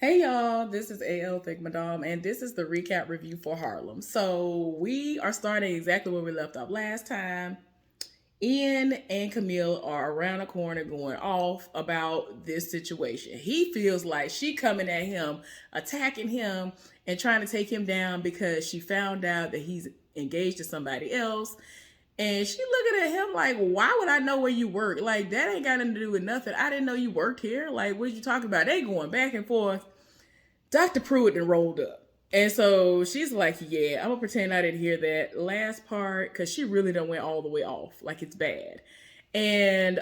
Hey y'all, this is AL Think Madame, and this is the recap review for Harlem. So we are starting exactly where we left off last time. Ian and Camille are around the corner going off about this situation. He feels like she coming at him, attacking him, and trying to take him down because she found out that he's engaged to somebody else. And she looking at him like, why would I know where you work? Like, that ain't got nothing to do with nothing. I didn't know you worked here. Like, what are you talking about? They going back and forth. Dr. Pruitt then rolled up. And so she's like, yeah, I'm gonna pretend I didn't hear that last part because she really done went all the way off. Like it's bad. And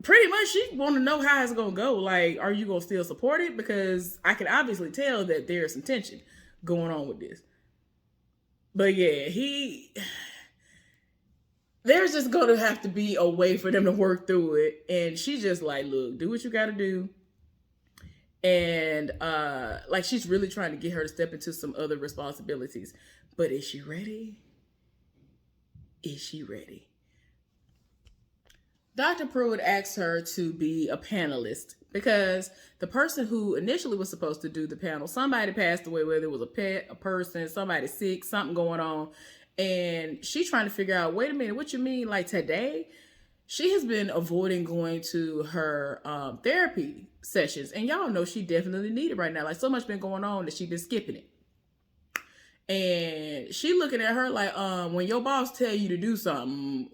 pretty much she wanna know how it's gonna go. Like, are you gonna still support it? Because I can obviously tell that there's some tension going on with this. But yeah, there's just gonna have to be a way for them to work through it. And she's just like, look, do what you gotta do, and like she's really trying to get her to step into some other responsibilities. But is she ready? Is she ready? Dr. Pruitt asked her to be a panelist because the person who initially was supposed to do the panel, somebody passed away, whether it was a pet, a person, somebody sick, something going on. And she's trying to figure out, wait a minute, what you mean? Like today? She has been avoiding going to her therapy sessions, and y'all know she definitely need it right now. Like so much been going on that she's been skipping it. And she looking at her like, when your boss tell you to do something,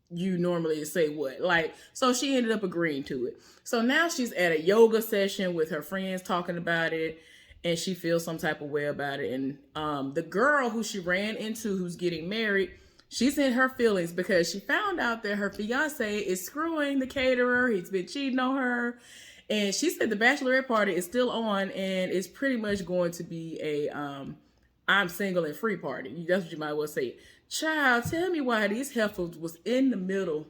you normally say what? Like, so she ended up agreeing to it. So now she's at a yoga session with her friends talking about it, and she feels some type of way about it. And the girl who she ran into, who's getting married, she's in her feelings because she found out that her fiance is screwing the caterer. He's been cheating on her. And she said the bachelorette party is still on, and it's pretty much going to be a I'm single and free party. That's what you might well say. Child, tell me why these heifers was in the middle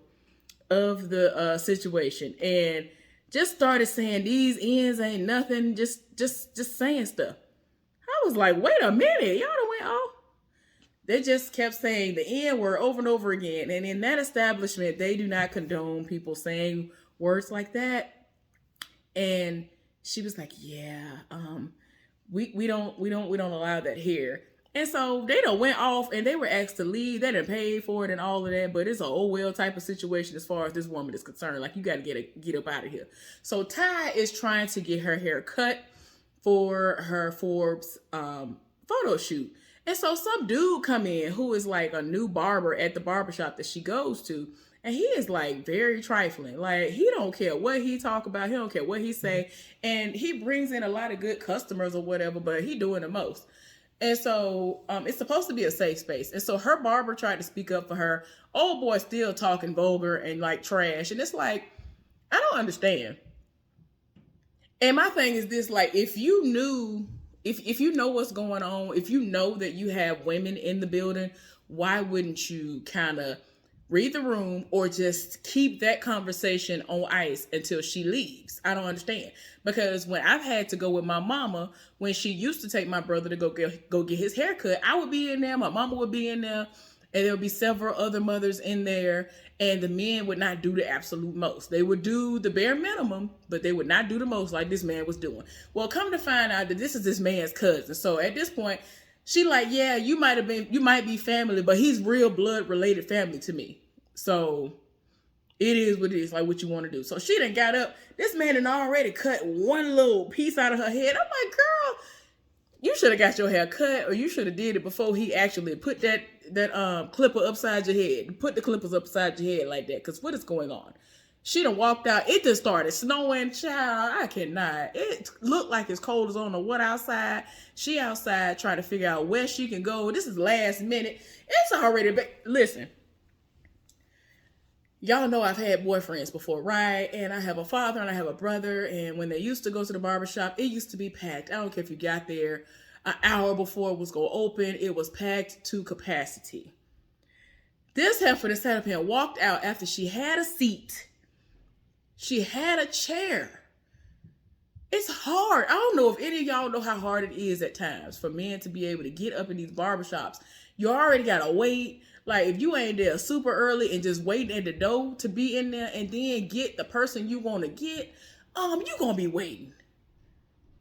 of the situation and just started saying these ends ain't nothing, just saying stuff. I was like, wait a minute, y'all done went off. They just kept saying the N word over and over again. And in that establishment, they do not condone people saying words like that. And she was like, yeah, we don't allow that here. And so they done went off and they were asked to leave. They done paid for it and all of that, but it's an oh well type of situation as far as this woman is concerned. Like, you got to get up out of here. So Ty is trying to get her hair cut for her Forbes photo shoot. And so some dude come in who is like a new barber at the barbershop that she goes to. And he is like very trifling. Like, he don't care what he talk about. He don't care what he say. And he brings in a lot of good customers or whatever, but he doing the most. And so it's supposed to be a safe space. And so her barber tried to speak up for her. Old boy still talking vulgar and like trash. And it's like, I don't understand. And my thing is this, like, if you knew, if you know what's going on, if you know that you have women in the building, why wouldn't you kind of read the room or just keep that conversation on ice until she leaves? I don't understand. Because when I've had to go with my mama, when she used to take my brother to go get his haircut, I would be in there, my mama would be in there, and there would be several other mothers in there, and the men would not do the absolute most. They would do the bare minimum, but they would not do the most like this man was doing. Well, come to find out that this is this man's cousin. So at this point, she like, yeah, you might be family, but he's real blood related family to me. So it is what it is, like what you want to do. So she done got up. This man had already cut one little piece out of her head. I'm like, girl, you should have got your hair cut, or you should have did it before he actually put that clipper upside your head. Put the clippers upside your head like that. Because what is going on? She done walked out. It just started snowing. Child, I cannot. It looked like it's cold as on the what outside. She outside trying to figure out where she can go. This is last minute. It's already, listen. Y'all know I've had boyfriends before, right? And I have a father and I have a brother. And when they used to go to the barbershop, it used to be packed. I don't care if you got there an hour before it was going to open. It was packed to capacity. This heifer that sat up here and walked out after she had a seat. She had a chair. It's hard. I don't know if any of y'all know how hard it is at times for men to be able to get up in these barbershops. You already got to wait. Like, if you ain't there super early and just waiting at the door to be in there and then get the person you want to get, You gonna be waiting.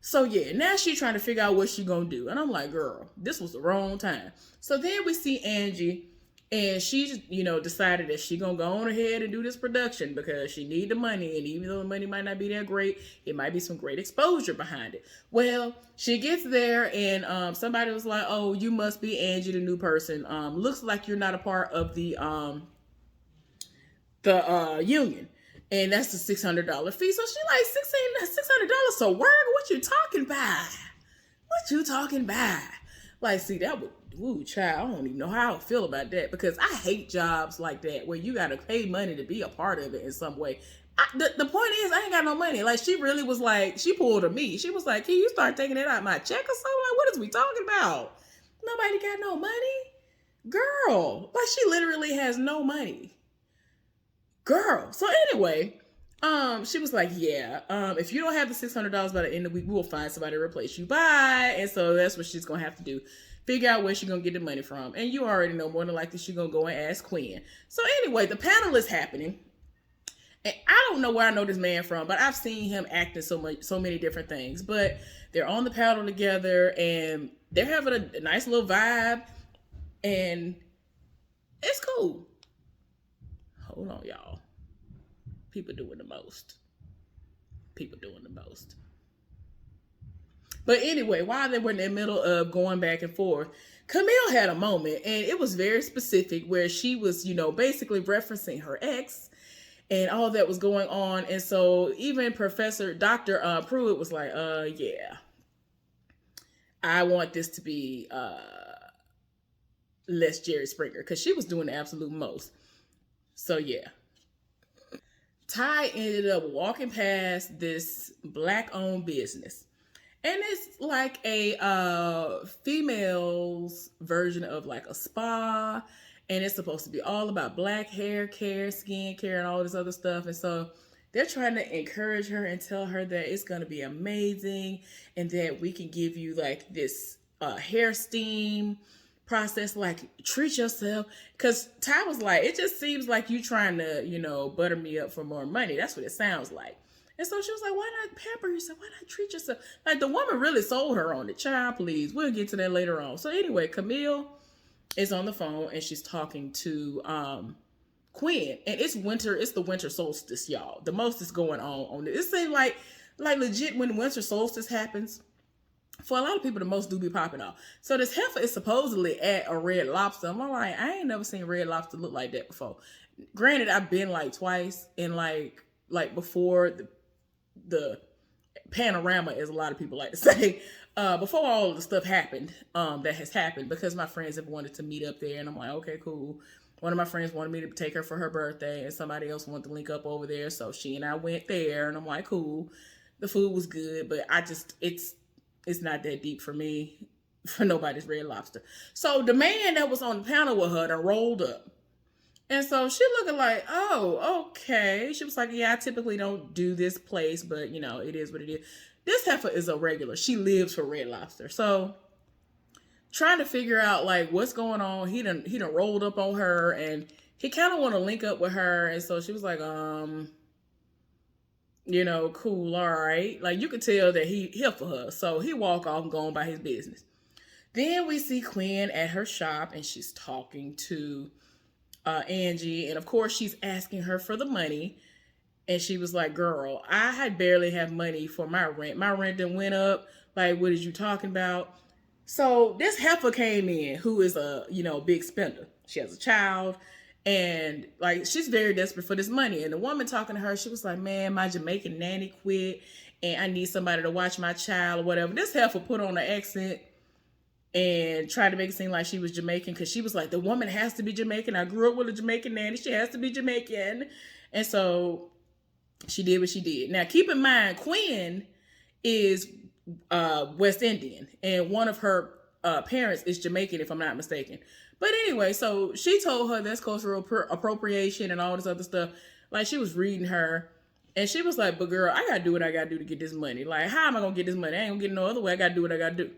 So yeah, now she trying to figure out what she gonna do. And I'm like, girl, this was the wrong time. So then we see Angie, and she's, decided that she gonna go on ahead and do this production because she need the money. And even though the money might not be that great, it might be some great exposure behind it. Well, she gets there, and somebody was like, oh, you must be Angie, the new person. Looks like you're not a part of the union. And that's the $600 fee. So she like $600. So word, what you talking about? What you talking about? Like, see, that would, ooh, child, I don't even know how I feel about that, because I hate jobs like that where you gotta pay money to be a part of it in some way. The point is, I ain't got no money. Like, she really was like, she pulled a me. She was like, can you start taking it out my check or something? Like, what is we talking about? Nobody got no money? Girl, like, she literally has no money. Girl. So anyway, she was like, yeah, if you don't have the $600 by the end of the week, we will find somebody to replace you. Bye. And so that's what she's gonna have to do. Figure out where she's gonna get the money from. And you already know, more than likely she's gonna go and ask Quinn. So anyway, the panel is happening. And I don't know where I know this man from, but I've seen him acting so many different things. But they're on the panel together, and they're having a nice little vibe, and it's cool. Hold on, y'all. People doing the most. But anyway, while they were in the middle of going back and forth, Camille had a moment, and it was very specific, where she was, basically referencing her ex and all that was going on. And so even Dr. Pruitt was like, yeah, I want this to be less Jerry Springer, because she was doing the absolute most. So yeah. Ty ended up walking past this Black-owned business. And it's like a female's version of like a spa. And it's supposed to be all about Black hair care, skin care, and all this other stuff. And so they're trying to encourage her and tell her that it's going to be amazing, and that we can give you like this hair steam process, like, treat yourself. Because Ty was like, it just seems like you trying to, butter me up for more money. That's what it sounds like. And so she was like, why not pamper yourself? Why not treat yourself? Like, the woman really sold her on it. Child, please. We'll get to that later on. So anyway, Camille is on the phone, and she's talking to Quinn. And it's winter. It's the winter solstice, y'all. The most is going on this. It seems like legit, when winter solstice happens, for a lot of people, the most do be popping off. So this heifer is supposedly at a Red Lobster. I'm like, I ain't never seen Red Lobster look like that before. Granted, I've been like twice, and like before the panorama, as a lot of people like to say, before all of the stuff happened, that has happened, because my friends have wanted to meet up there, and I'm like, okay, cool. One of my friends wanted me to take her for her birthday, and somebody else wanted to link up over there, so she and I went there, and I'm like, cool. The food was good, but it's not that deep for me, for nobody's Red Lobster. So the man that was on the panel with her done rolled up. And so she looking like, oh, okay. She was like, yeah, I typically don't do this place, but, it is what it is. This heifer is a regular. She lives for Red Lobster. So trying to figure out, like, what's going on. He done rolled up on her, and he kind of want to link up with her. And so she was like, cool, all right. Like, you could tell that he here for her. So he walk off and go on by his business. Then we see Quinn at her shop, and she's talking to Angie. And of course, she's asking her for the money. And she was like, girl, I had barely have money for my rent. My rent done went up. Like, what is you talking about? So this heifer came in, who is a, big spender. She has a child. And like, she's very desperate for this money. And the woman talking to her, she was like, man, my Jamaican nanny quit, and I need somebody to watch my child or whatever. This heifer put on an accent and tried to make it seem like she was Jamaican, because she was like, the woman has to be Jamaican. I grew up with a Jamaican nanny. She has to be Jamaican. And so she did what she did. Now, keep in mind, Quinn is West Indian, and one of her parents is Jamaican, if I'm not mistaken. But anyway, so she told her that's cultural appropriation and all this other stuff. Like, she was reading her, and she was like, but girl, I gotta do what I gotta do to get this money. Like, how am I gonna get this money? I ain't gonna get no other way. I gotta do what I gotta do.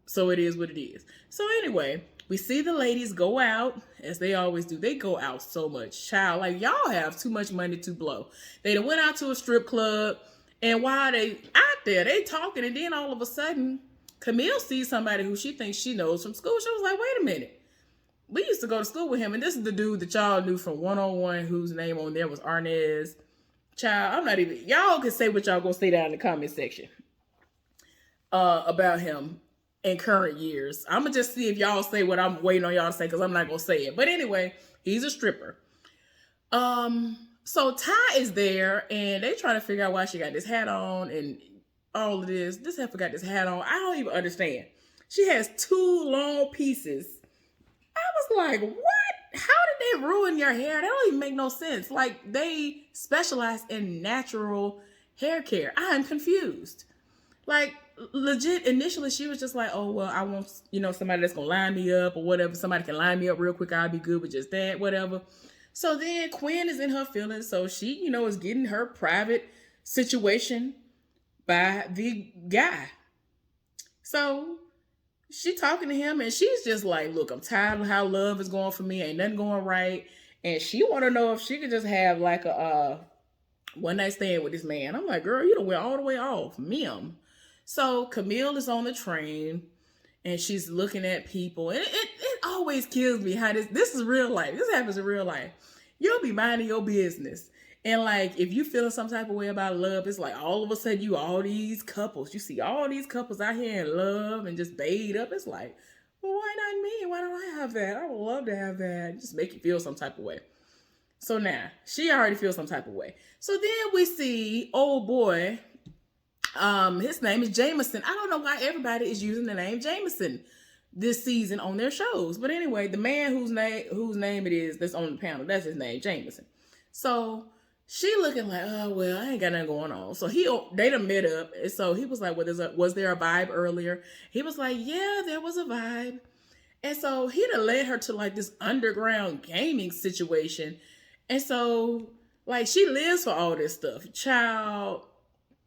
So it is what it is. So anyway, We see the ladies go out, as they always do. They go out so much, child. Like, y'all have too much money to blow. They done went out to a strip club, and while they out there, they talking, and then all of a sudden, Camille sees somebody who she thinks she knows from school. She was like, wait a minute. We used to go to school with him, and this is the dude that y'all knew from 101, whose name on there was Arnez. Child, I'm not even, y'all can say what y'all gonna say down in the comment section about him in current years. I'm gonna just see if y'all say what I'm waiting on y'all to say, because I'm not gonna say it. But anyway, he's a stripper. So Ty is there, and they trying to figure out why she got this hat on and all of this. This heifer got this hat on. I don't even understand. She has two long pieces. I was like, what? How did they ruin your hair? That don't even make no sense. Like, they specialize in natural hair care. I am confused. Like, legit, initially she was just like, oh, well, I want, somebody that's gonna line me up or whatever. Somebody can line me up real quick. I'll be good with just that, whatever. So then Quinn is in her feelings. So she, is getting her private situation by the guy. So she talking to him, and she's just like, look, I'm tired of how love is going for me. Ain't nothing going right. And she want to know if she could just have like a one night stand with this man. I'm like, girl, you done went all the way off. Mim. So Camille is on the train, and she's looking at people. And it always kills me how this is real life. This happens in real life. You'll be minding your business. And like, if you feeling some type of way about love, it's like all of a sudden you all these couples. You see all these couples out here in love and just bathed up. It's like, well, why not me? Why don't I have that? I would love to have that. Just make you feel some type of way. So now, she already feels some type of way. So then we see old boy. His name is Jameson. I don't know why everybody is using the name Jameson this season on their shows. But anyway, the man whose name it is that's on the panel, that's his name, Jameson. So she looking like, oh, well, I ain't got nothing going on. So they done met up. And so he was like, was there a vibe earlier? He was like, yeah, there was a vibe. And so he done led her to like this underground gaming situation. And so like she lives for all this stuff. Child,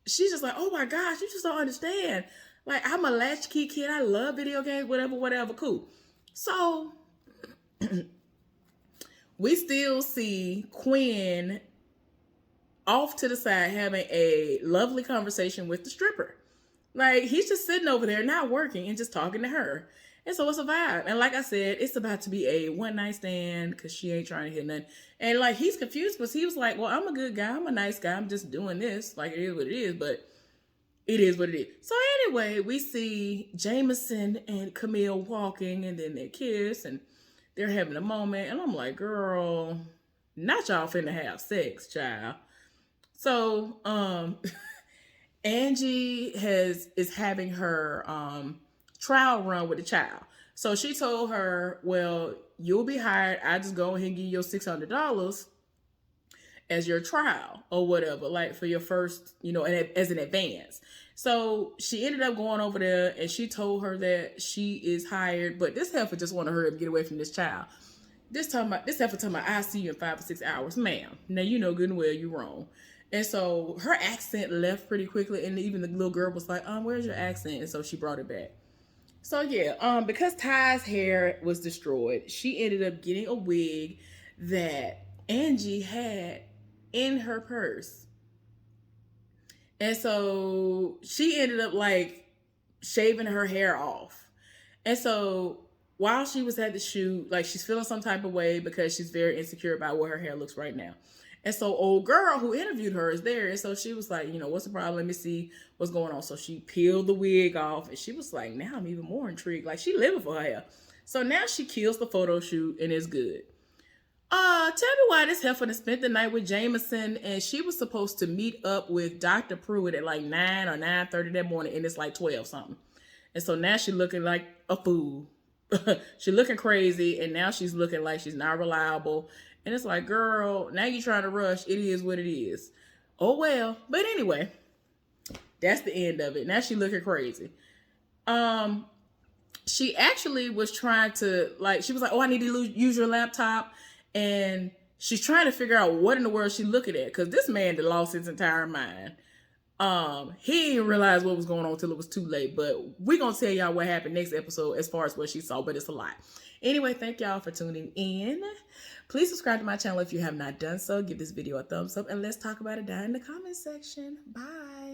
she's just like, oh my gosh, you just don't understand. Like, I'm a latchkey kid. I love video games, whatever, cool. So we still see Quinn off to the side having a lovely conversation with the stripper. Like, he's just sitting over there, not working, and just talking to her. And so it's a vibe. And like I said, it's about to be a one night stand because she ain't trying to hear nothing. And like, he's confused because he was like, well, I'm a good guy. I'm a nice guy. I'm just doing this. Like, it is what it is, but it is what it is. So anyway, we see Jameson and Camille walking, and then they kiss and they're having a moment. And I'm like, girl, not y'all finna have sex, child. So, Angie is having her trial run with the child. So she told her, well, you'll be hired. I just go ahead and give you your $600 as your trial or whatever, like for your first, as an advance. So she ended up going over there, and she told her that she is hired, but this heifer just want to hurry up and get away from this child. This heifer talking about, I see you in 5 or 6 hours, ma'am. Now you know good and well you're wrong. And so her accent left pretty quickly, and even the little girl was like, where's your accent? And so she brought it back. So yeah, because Ty's hair was destroyed, she ended up getting a wig that Angie had in her purse. And so she ended up like shaving her hair off. And so while she was at the shoot, like she's feeling some type of way because she's very insecure about what her hair looks right now. And so old girl who interviewed her is there. And so she was like, what's the problem? Let me see what's going on. So she peeled the wig off, and she was like, now I'm even more intrigued. Like, she living for her hair. So now she kills the photo shoot, and it's good. Tell me why this heifer spent the night with Jameson, and she was supposed to meet up with Dr. Pruitt at like 9 or 9:30 that morning, and it's like 12 something. And so now she's looking like a fool. She's looking crazy, and now she's looking like she's not reliable. And it's like, girl, now you're trying to rush. It is what it is. Oh, well. But anyway, that's the end of it. Now she's looking crazy. She actually was trying to, like, she was like, oh, I need to use your laptop. And she's trying to figure out what in the world she's looking at. Because this man lost his entire mind. He didn't realize what was going on till it was too late. But we're gonna tell y'all what happened next episode as far as what she saw, but it's a lot. Anyway, thank y'all for tuning in. Please subscribe to my channel if you have not done so. Give this video a thumbs up and let's talk about it down in the comment section. Bye.